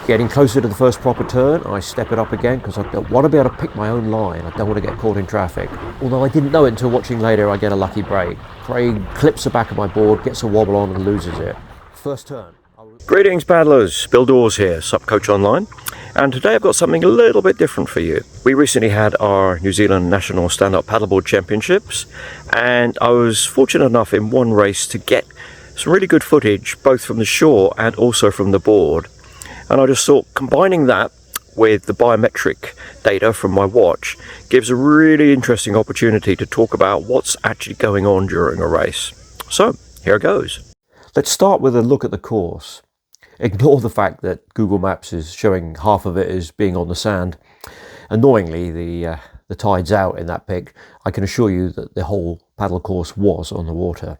Getting closer to the first proper turn, I step it up again because I want to be able to pick my own line. I don't want to get caught in traffic. Although I didn't know it until watching later, I get a lucky break. Craig clips the back of my board, gets a wobble on and loses it. First turn. Greetings paddlers, Bill Dawes here, Sup Coach Online. And today I've got something a little bit different for you. We recently had our New Zealand National Stand-Up Paddleboard Championships, and I was fortunate enough in one race to get some really good footage, both from the shore and also from the board. And I just thought combining that with the biometric data from my watch gives a really interesting opportunity to talk about what's actually going on during a race. So here it goes. Let's start with a look at the course. Ignore the fact that Google Maps is showing half of it as being on the sand. Annoyingly, the tide's out in that pic. I can assure you that the whole paddle course was on the water.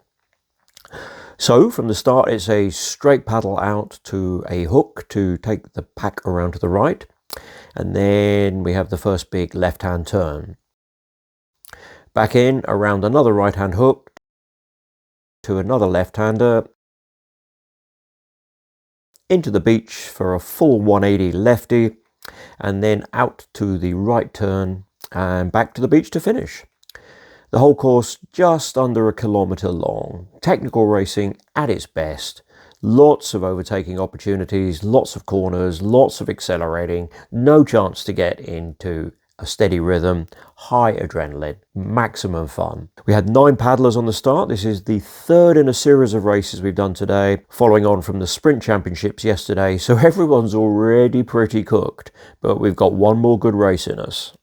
So from the start, it's a straight paddle out to a hook to take the pack around to the right. And then we have the first big left-hand turn. Back in around another right-hand hook to another left-hander. Into the beach for a full 180 lefty. And then out to the right turn and back to the beach to finish. The whole course just under 1 kilometre long. Technical racing at its best. Lots of overtaking opportunities, lots of corners, lots of accelerating. No chance to get into a steady rhythm. High adrenaline, maximum fun. We had 9 paddlers on the start. This is the third in a series of races we've done today, following on from the sprint championships yesterday. So everyone's already pretty cooked, but we've got one more good race in us.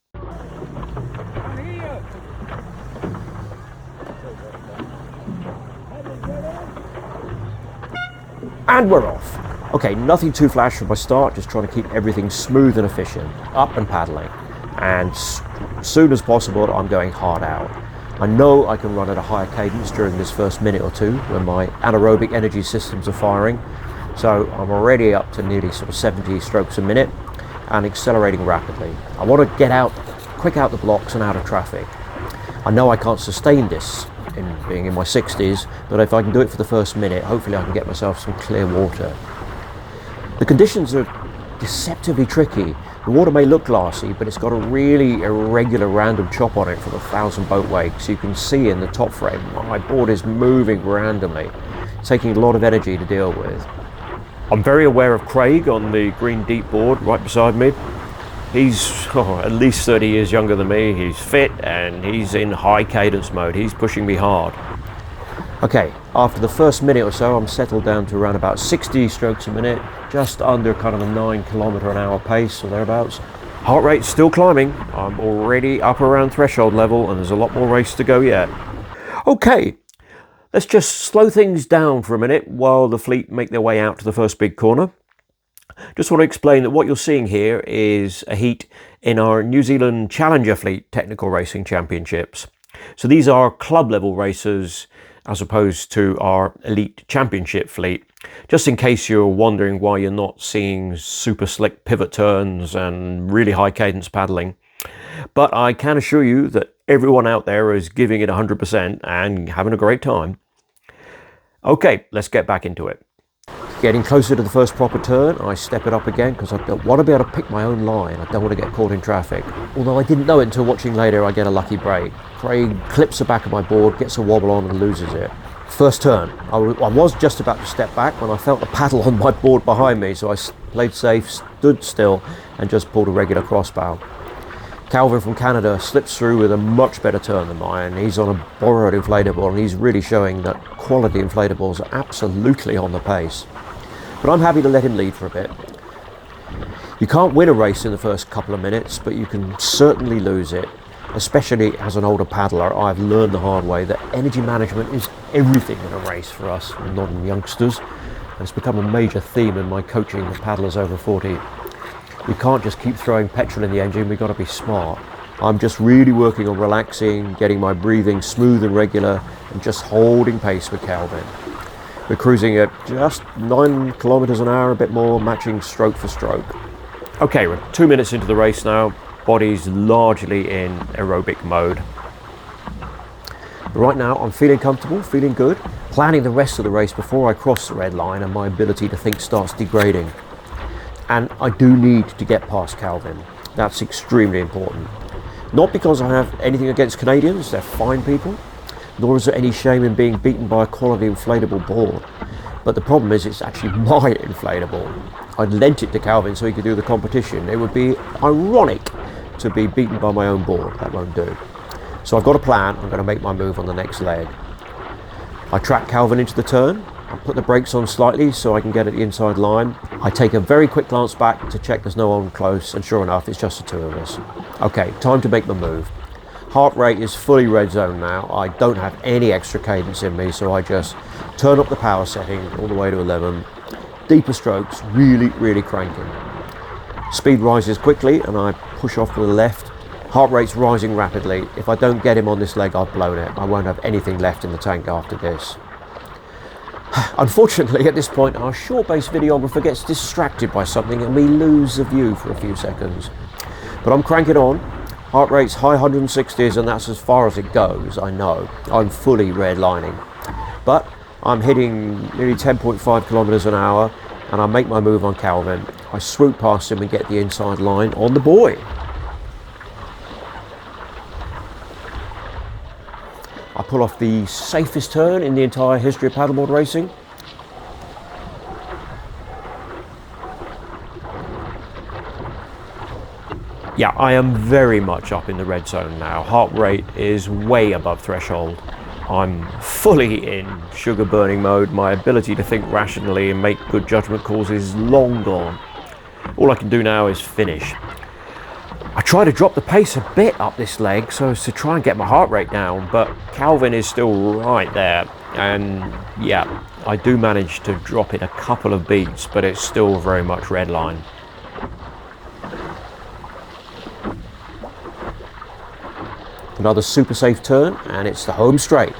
And we're off. Okay, nothing too flash from my start, just trying to keep everything smooth and efficient, up and paddling. And as soon as possible, I'm going hard out. I know I can run at a higher cadence during this first minute or two when my anaerobic energy systems are firing. So I'm already up to nearly sort of 70 strokes a minute and accelerating rapidly. I want to get out, quick out the blocks and out of traffic. I know I can't sustain this in being in my 60s, but if I can do it for the first minute, hopefully I can get myself some clear water. The conditions are deceptively tricky. The water may look glassy, but it's got a really irregular random chop on it from 1,000 boat wakes. You can see in the top frame, my board is moving randomly, taking a lot of energy to deal with. I'm very aware of Craig on the green deep board right beside me. He's at least 30 years younger than me. He's fit and he's in high cadence mode. He's pushing me hard. Okay, after the first minute or so, I'm settled down to around about 60 strokes a minute, just under kind of a 9 kilometre an hour pace or thereabouts. Heart rate's still climbing. I'm already up around threshold level and there's a lot more race to go yet. Okay, let's just slow things down for a minute while the fleet make their way out to the first big corner. Just want to explain that what you're seeing here is a heat in our New Zealand Challenger Fleet Technical Racing Championships. So these are club level races as opposed to our Elite Championship Fleet. Just in case you're wondering why you're not seeing super slick pivot turns and really high cadence paddling. But I can assure you that everyone out there is giving it 100% and having a great time. Okay, let's get back into it. Getting closer to the first proper turn, I step it up again because I want to be able to pick my own line. I don't want to get caught in traffic. Although I didn't know it until watching later, I get a lucky break. Craig clips the back of my board, gets a wobble on and loses it. First turn, I was just about to step back when I felt the paddle on my board behind me, so I played safe, stood still and just pulled a regular crossbow. Calvin from Canada slips through with a much better turn than mine. He's on a borrowed inflatable and he's really showing that quality inflatables are absolutely on the pace. But I'm happy to let him lead for a bit. You can't win a race in the first couple of minutes, but you can certainly lose it. Especially as an older paddler, I've learned the hard way that energy management is everything in a race for us modern youngsters. And it's become a major theme in my coaching of paddlers over 40. We can't just keep throwing petrol in the engine, we've got to be smart. I'm just really working on relaxing, getting my breathing smooth and regular, and just holding pace with Calvin. We're cruising at just 9 kilometers an hour, a bit more, matching stroke for stroke. Okay, we're 2 minutes into the race now. Body's largely in aerobic mode. But right now, I'm feeling comfortable, feeling good, planning the rest of the race before I cross the red line and my ability to think starts degrading. And I do need to get past Calvin. That's extremely important. Not because I have anything against Canadians, they're fine people, nor is there any shame in being beaten by a quality inflatable board. But the problem is it's actually my inflatable. I lent it to Calvin so he could do the competition. It would be ironic to be beaten by my own board. That won't do. So I've got a plan. I'm going to make my move on the next leg. I track Calvin into the turn. I put the brakes on slightly so I can get at the inside line. I take a very quick glance back to check there's no one close, and sure enough, it's just the two of us. Okay, time to make the move. Heart rate is fully red zone now. I don't have any extra cadence in me, so I just turn up the power setting all the way to 11. Deeper strokes, really cranking. Speed rises quickly and I push off to the left. Heart rate's rising rapidly. If I don't get him on this leg, I've blown it. I won't have anything left in the tank after this. Unfortunately, at this point, our shore-based videographer gets distracted by something and we lose the view for a few seconds. But I'm cranking on. Heart rate's high 160s and that's as far as it goes, I know. I'm fully redlining. But I'm hitting nearly 10.5 kilometers an hour and I make my move on Calvin. I swoop past him and get the inside line on the buoy. I pull off the safest turn in the entire history of paddleboard racing. Yeah, I am very much up in the red zone now. Heart rate is way above threshold. I'm fully in sugar burning mode. My ability to think rationally and make good judgment calls is long gone. All I can do now is finish. I try to drop the pace a bit up this leg so as to try and get my heart rate down, but Calvin is still right there. And yeah, I do manage to drop it a couple of beats, but it's still very much red line. Another super safe turn and it's the home straight.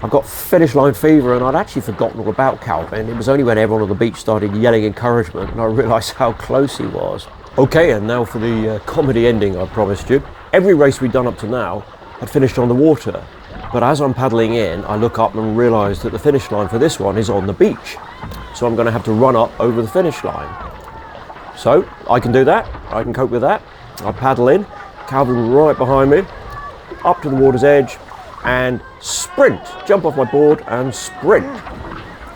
I got finish line fever and I'd actually forgotten all about Calvin. It was only when everyone on the beach started yelling encouragement and I realised how close he was. Okay, and now for the comedy ending I promised you. Every race we'd done up to now had finished on the water. But as I'm paddling in, I look up and realise that the finish line for this one is on the beach. So I'm going to have to run up over the finish line. So I can do that, I can cope with that. I paddle in, Calvin right behind me, up to the water's edge and sprint, jump off my board and sprint,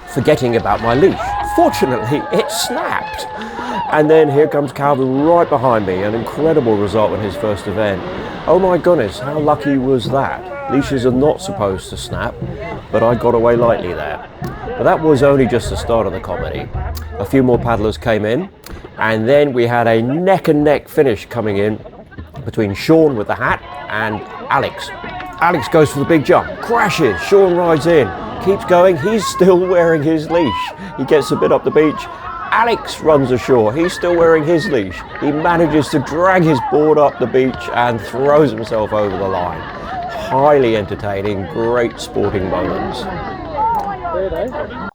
forgetting about my leash. Fortunately, it snapped. And then here comes Calvin right behind me, an incredible result in his first event. Oh my goodness, how lucky was that? Leashes are not supposed to snap, but I got away lightly there. But that was only just the start of the comedy. A few more paddlers came in, and then we had a neck and neck finish coming in between Sean with the hat and Alex. Alex goes for the big jump, crashes, Sean rides in, keeps going, he's still wearing his leash. He gets a bit up the beach, Alex runs ashore, he's still wearing his leash. He manages to drag his board up the beach and throws himself over the line. Highly entertaining, great sporting moments.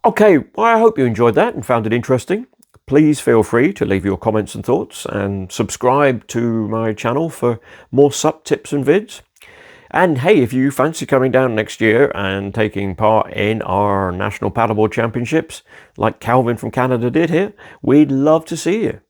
Okay, well, I hope you enjoyed that and found it interesting. Please feel free to leave your comments and thoughts and subscribe to my channel for more SUP tips and vids. And hey, if you fancy coming down next year and taking part in our National Paddleboard Championships, like Calvin from Canada did here, we'd love to see you.